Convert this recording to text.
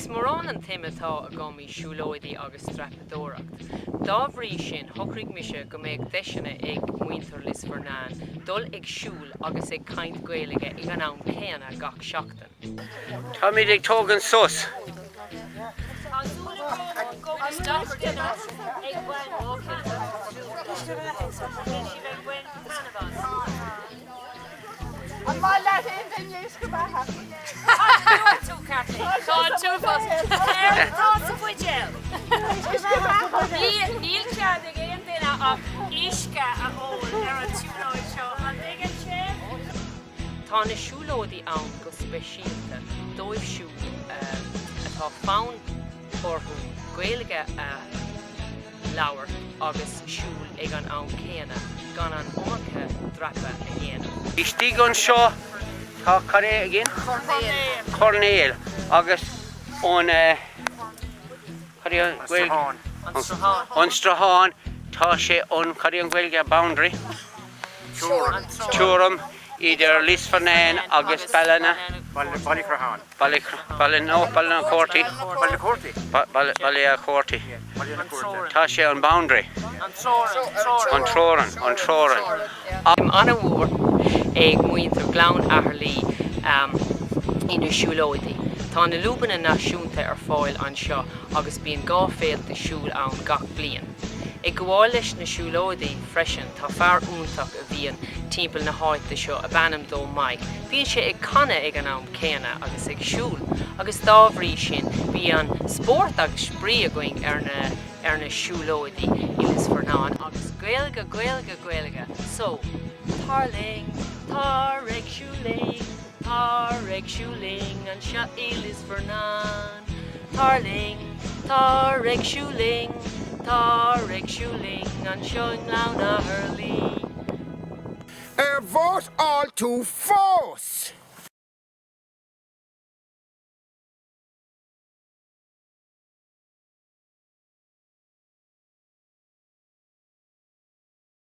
Is mórán an téimetá a gomí siúlóidí agus strapadóracht. Dá bhrí sin thocraigh mise go méid deisina ag muintir lis Fernán, dul ag siúl agus ag caint gaelige ag an am céanna gach seachtain. Tá míid ag tógan sus. An má leat é den easca batha. Tú Cathy. Tá tú fos. Tá sa bhuiidéil. Níl cead ag éon duine ach easca a ól ar an siúlóid seo. An dhéann sé? Tá na siúlóidí ann go speisialta dóibh siúl atá fánn orthú gaelige a leabhar agus siúl ag an am céanna gan an umacha drapa a dhéanamh. Istí gon seo tá caré agin? Cornéal. Agus ón an straháin tá sé ón carí an gaeilge boundary. Túram idir lis Fernán agus Ballina. Ballina Corty. Ballina Corty. Tá sé an boundary. An Troran. I'm on a war ag muintir Gleann Eatharlaí ina siúlóidí. Tá na lúbanna náisiúnta ar fáil an seo agus bíonn gá féalta siúl ann gach bliain. I gháil leis na siúlóidí freisin tá fearr úntaach a bhíonn timpeall na háite seo a bannam dó maiid. Bhíonn sé ag canna ag an am céanna agus ag siúl. Agus dá bhrí sin bhí an spórt agus sprí a going ar na siúlóidí Ilis Fernán agus gaelige. So, tarling, tareg siúling an seo Ilis Fernán. Tarling, tareg siúling an seo Glen of Aherlow. Vote all to force.